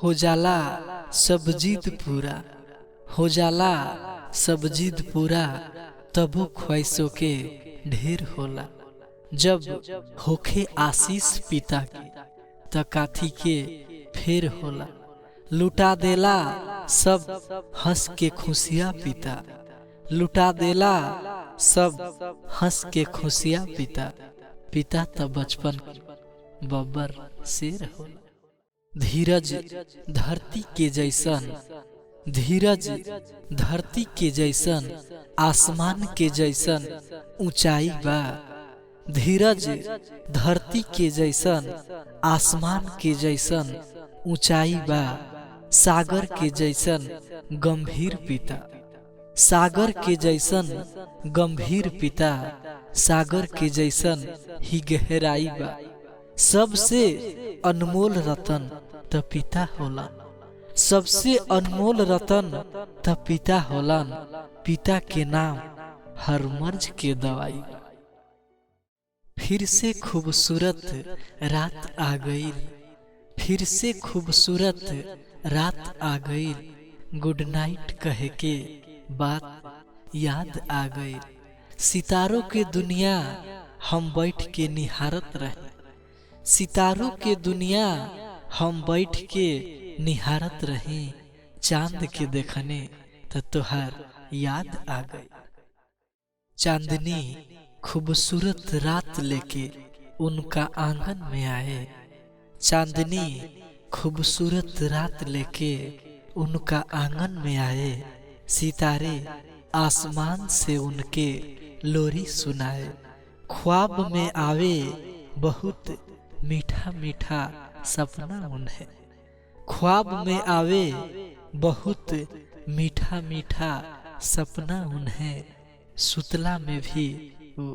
हो जाला सब जिद पूरा, हो जाला सब जिद पूरा, तबो ख्वाहिशों के ढेर होला। जब होखे आशीष पिता की त काथी के फेर होला। लुटा देला सब हंस के खुशियाँ पिता, लुटा देला सब हंस के खुशियाँ पिता। पिता त बचपन बब्बर शेर होला। धीरज धरती के जैसन, धीरज धरती के जैसन, आसमान के जैसन ऊंचाई बा। धीरज धरती के जैसन, आसमान के जैसन ऊंचाई बा। सागर के जैसन गंभीर पिता, सागर के जैसन गंभीर पिता, सागर के जैसन ही गहराई बा। सबसे अनमोल रतन त पिता होला, सबसे अनमोल रतन त पिता होलन। पिता के नाम हर मर्ज के दवाई बा। फिर से खूबसूरत रात आ गई, फिर से खूबसूरत रात आ गई। गुड नाइट कहे के बात याद आ गई। सितारों के दुनिया हम बैठ के निहारत रहे, सितारों के दुनिया हम बैठ के निहारत रहे। चांद के देखने तो तुहार याद आ गई। चांदनी खूबसूरत रात लेके उनका आंगन में आए, चांदनी खूबसूरत रात लेके उनका आंगन में आए। सितारे आसमान से उनके लोरी सुनाए। ख्वाब में आवे बहुत मीठा मीठा सपना उन्हें, ख्वाब में आवे बहुत मीठा मीठा सपना उन्हें। सुतला में भी वो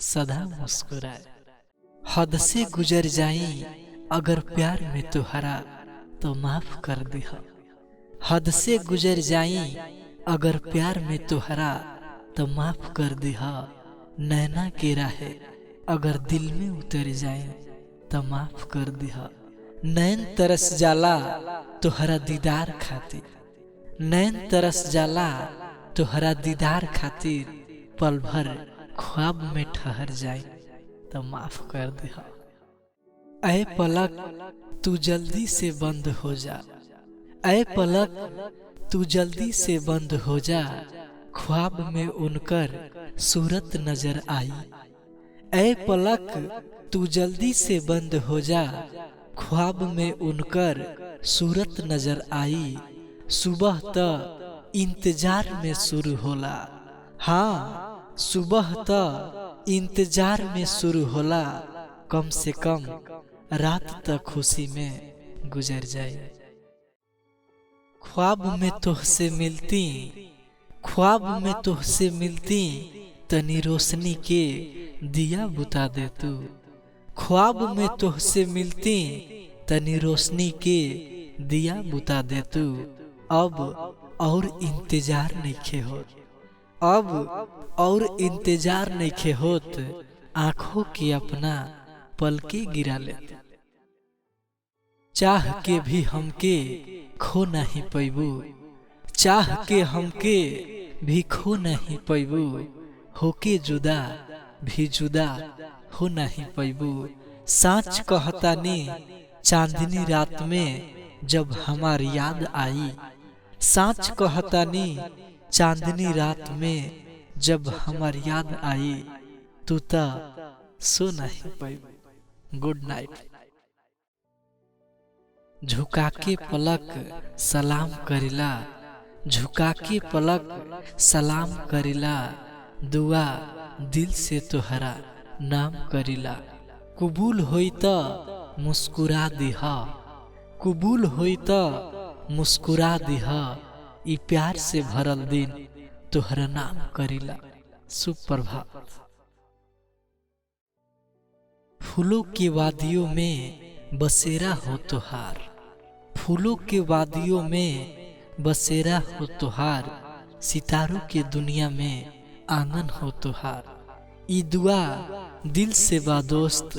सदा मुस्कुराए। हद से गुजर जाई अगर प्यार में तुहरा तो माफ कर दिहा। हद से गुजर जाई अगर प्यार में तुहरा तो माफ कर दिहा। नैना के राहे अगर दिल में उतर जाए तो माफ कर दिहा। नैन तरस जाला तुहरा दीदार खातिर, नैन तरस जाला तुहरा दीदार खातिर। पल भर ख्वाब में ठहर जाए तो माफ कर दिहा। ऐ पलक तू जल्दी से बंद हो जा, ऐ पलक तू जल्दी से बंद हो जा। ख्वाब में उनकर सूरत नजर आई। ऐ पलक तू जल्दी से बंद हो जा। ख्वाब में उनकर सूरत नजर आई। सुबह त इंतजार में शुरू होला, हाँ सुबह त इंतजार में शुरू होला। कम से कम रात तक खुशी में गुजर जाए। ख्वाब में तुझसे मिलती, ख्वाब में तुझसे मिलती, तनी रोशनी के दिया बुता दे तू। ख्वाब में तुझसे मिलती, तनी रोशनी के दिया बुता दे तू। अब और इंतजार नहीं होत, अब और इंतजार नहीं होत। आंखों की अपना पलके गिरा लेते। चाह के भी हमके खो नहीं पैबू, चाह के हमके भी खो नहीं पैबू। होके जुदा भी जुदा हो नहीं पैबू। साच कहतानी चांदनी रात में जब हमार याद आई। साच कहतानी चांदनी रात में जब हमार याद आई। तू ता सो नहीं पैबू। Good night. झुका के पलक सलाम करिला, झुका के पलक सलाम करिला। दुआ दिल से तोहरा नाम करिला। कबूल होई त मुस्कुरा दिहा, कबूल होई त मुस्कुरा दिहा। ई प्यार से भरल दिन तोहरा नाम करिला। सुप्रभात। फूलों की वादियों में बसेरा हो तोहार, फूलों के वादियों में बसेरा हो तोहार। सितारों के दुनिया में आंगन हो तोहार। ई दुआ दिल से बा दोस्त,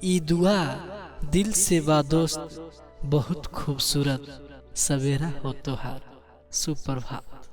ई दुआ दिल से बा दोस्त। बहुत खूबसूरत सवेरा हो तोहार। सुप्रभात।